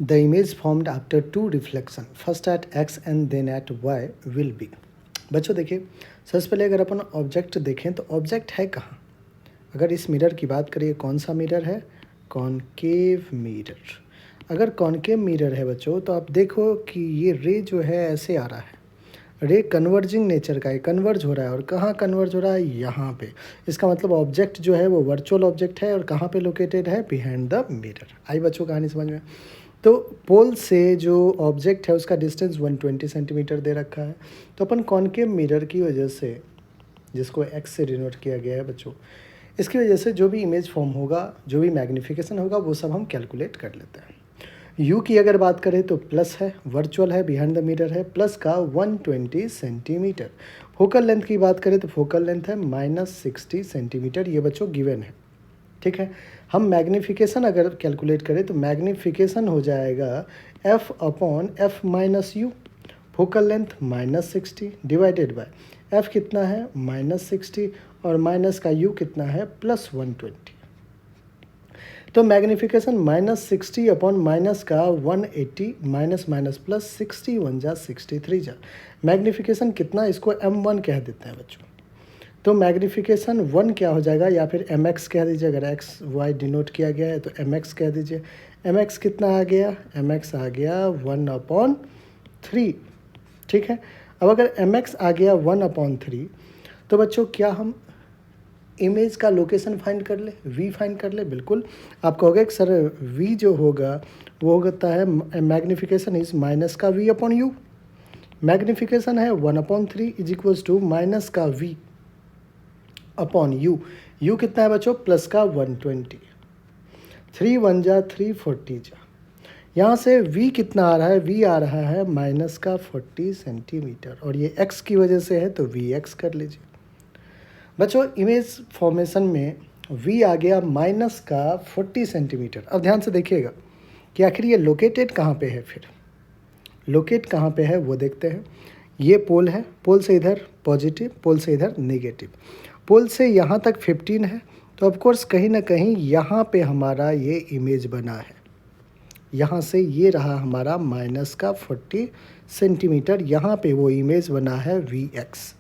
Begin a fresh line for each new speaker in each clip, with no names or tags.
The image formed after two reflection first at x and then at y will be. बच्चों देखिए, सबसे पहले अगर अपन ऑब्जेक्ट देखें तो ऑब्जेक्ट है कहाँ। अगर इस मिरर की बात करिए, कौन सा मिरर है? Concave mirror. अगर कॉनकेव मिरर है बच्चों, तो आप देखो कि ये रे जो है ऐसे आ रहा है। रे कन्वर्जिंग नेचर का है, कन्वर्ज हो रहा है। और कहाँ कन्वर्ज हो रहा है? यहाँ पे। इसका मतलब ऑब्जेक्ट जो है वो वर्चुअल ऑब्जेक्ट है और कहाँ पे लोकेटेड है? Behind the mirror. आई बच्चों कहानी समझ में? तो पोल से जो ऑब्जेक्ट है उसका डिस्टेंस 120 सेंटीमीटर दे रखा है। तो अपन कॉनकेव मिरर की वजह से, जिसको एक्स से डिनोट किया गया है बच्चों, इसकी वजह से जो भी इमेज फॉर्म होगा, जो भी मैग्नीफिकेशन होगा, वो सब हम कैलकुलेट कर लेते हैं। यू की अगर बात करें तो प्लस है, वर्चुअल है, बिहाइंड द मिरर है, प्लस का 120 सेंटीमीटर। फोकल लेंथ की बात करें तो फोकल लेंथ है -60 सेंटीमीटर। ये बच्चों गिवन है, ठीक है। हम मैग्नीफिकेशन अगर कैलकुलेट करें तो मैग्नीफिकेशन हो जाएगा f upon F minus you. Focal length -60 divided by f कितना है? -60 और माइनस का u कितना है? +120। तो मैग्नीफिकेशन -60 अपॉन माइनस का 180 माइनस माइनस प्लस 60 1 जा 63 जा। मैग्नीफिकेशन कितना? इसको m1 कह देते हैं बच्चों। तो मैग्नीफिकेशन 1 क्या हो जाएगा, या फिर mx कह दीजिए। अगर x y डिनोट किया गया है तो mx कह दीजिए। mx कितना आ गया? mx आ गया 1/3, ठीक है। अब अगर mx आ गया 1/3, तो बच्चों क्या हम इमेज का लोकेशन फाइंड कर ले, v फाइंड कर ले? बिल्कुल। आप कहोगे कि सर v जो होगा वो होता है मैग्नीफिकेशन इज माइनस का v अपॉन यू। मैग्नीफिकेशन है 1/3 इज इक्वल्स टू माइनस का v अपॉन यू। यू कितना है बच्चों? प्लस का 120। 3 1 जा 340 जा। यहाँ से v कितना आ रहा है? v आ रहा है माइनस का 40 सेंटीमीटर, और ये x की वजह से है तो vx कर लीजिए। बच्चों इमेज फॉर्मेशन में v आ गया माइनस का 40 सेंटीमीटर। अब ध्यान से देखिएगा कि आखिर ये लोकेटेड कहाँ पे है। फिर लोकेट कहाँ पे है वो देखते हैं। ये पोल है, पोल से इधर पॉजिटिव, पोल से इधर नेगेटिव। पोल से यहाँ तक 15 है, तो ऑफकोर्स कहीं ना कहीं यहाँ पे हमारा ये इमेज बना है। यहाँ से ये रहा हमारा माइनस का 40 सेंटीमीटर, यहाँ पे वो इमेज बना है Vx।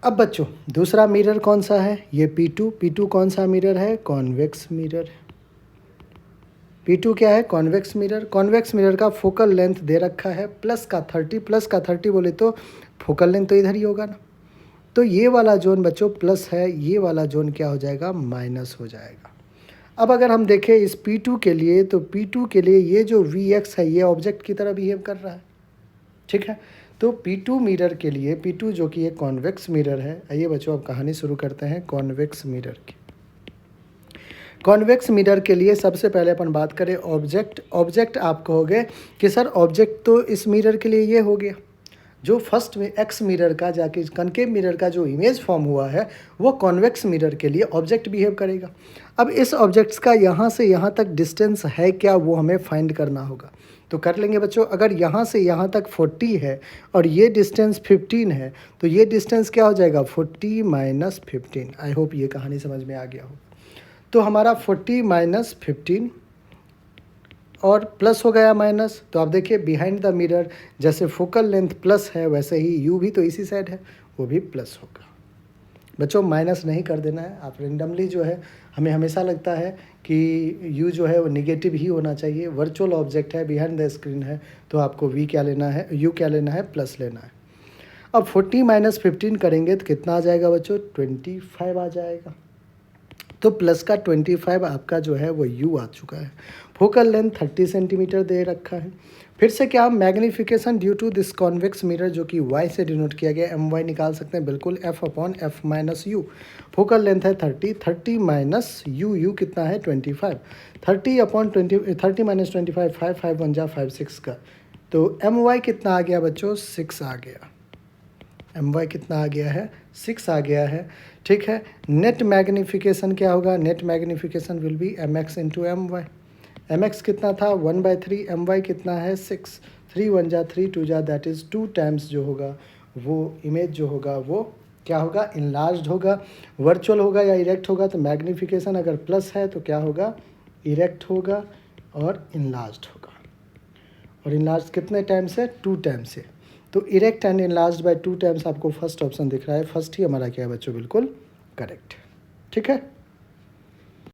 अब बच्चों दूसरा मिरर कौन सा है? ये P2। P2 कौन सा मिरर है? कॉन्वेक्स मिरर है। P2 क्या है? Convex mirror. कॉन्वेक्स मिरर का फोकल लेंथ दे रखा है प्लस का 30। प्लस का 30 बोले तो फोकल लेंथ तो इधर ही होगा ना। तो ये वाला जोन बच्चों प्लस है, ये वाला जोन क्या हो जाएगा? माइनस हो जाएगा। अब अगर हम देखें इस P2 के लिए, तो P2 के लिए ये जो Vx है ये ऑब्जेक्ट की तरह बिहेव कर रहा है, ठीक है। तो P2 मिरर के लिए, P2 जो कि एक कॉन्वेक्स मिरर है, आइए बच्चों अब कहानी शुरू करते हैं कॉन्वेक्स मिरर की। कॉन्वेक्स मिरर के लिए सबसे पहले अपन बात करें ऑब्जेक्ट। ऑब्जेक्ट आप कहोगे कि सर ऑब्जेक्ट तो इस मिरर के लिए ये हो गया, जो फर्स्ट में एक्स मिरर का जाके कनकेव मिरर का जो इमेज फॉर्म हुआ है वो कॉन्वेक्स मिरर के लिए ऑब्जेक्ट बिहेव करेगा। अब इस ऑब्जेक्ट्स का यहाँ से यहाँ तक डिस्टेंस है क्या, वो हमें फाइंड करना होगा। तो कर लेंगे बच्चों। अगर यहाँ से यहाँ तक 40 है और ये डिस्टेंस 15 है, तो ये डिस्टेंस क्या हो जाएगा? 40 माइनस 15। आई होप ये कहानी समझ में आ गया हो। तो हमारा 40 माइनस 15 और प्लस हो गया माइनस। तो आप देखिए बिहाइंड द मिरर जैसे फोकल लेंथ प्लस है, वैसे ही यू भी तो इसी साइड है, वो भी प्लस होगा। बच्चों माइनस नहीं कर देना है। आप रेंडमली जो है, हमें हमेशा लगता है कि यू जो है वो निगेटिव ही होना चाहिए। वर्चुअल ऑब्जेक्ट है, बिहाइंड द स्क्रीन है, तो आपको वी क्या लेना है, यू क्या लेना है? प्लस लेना है। अब 40 माइनस 15 करेंगे तो कितना आ जाएगा बच्चों? 25 आ जाएगा। तो प्लस का 25 आपका जो है वो यू आ चुका है। फोकल लेंथ 30 सेंटीमीटर दे रखा है। फिर से क्या हम magnification due to this convex mirror जो कि y से डिनोट किया गया एम वाई निकाल सकते हैं बिल्कुल। f upon F minus you. Focal length है 30, 30 माइनस यू, यू कितना है? 25। 30 अपॉन 20, 30 माइनस 25, 5 5 1 जा 5 6 का। तो एम वाई कितना आ गया बच्चों? 6 आ गया। एम वाई कितना आ गया है? 6 आ गया है, ठीक है। नेट मैग्नीफिकेशन क्या होगा? Net magnification will be m x into m y. M x कितना था? 1/3। एम वाई कितना है? 6। 3 1 जा 3 2 जा, दैट इज़ 2 टाइम्स जो होगा वो इमेज जो होगा वो क्या होगा? इनलार्ज्ड होगा। वर्चुअल होगा या इरेक्ट होगा? तो मैग्नीफिकेशन अगर प्लस है तो क्या होगा? इरेक्ट होगा और इनलार्ज्ड होगा। और इनलार्ज कितने टाइम से, 2 टाइम से। तो erect and enlarge by 2 times आपको फर्स्ट ऑप्शन दिख रहा है, फर्स्ट ही हमारा क्या है बच्चों, बिल्कुल करेक्ट। ठीक है।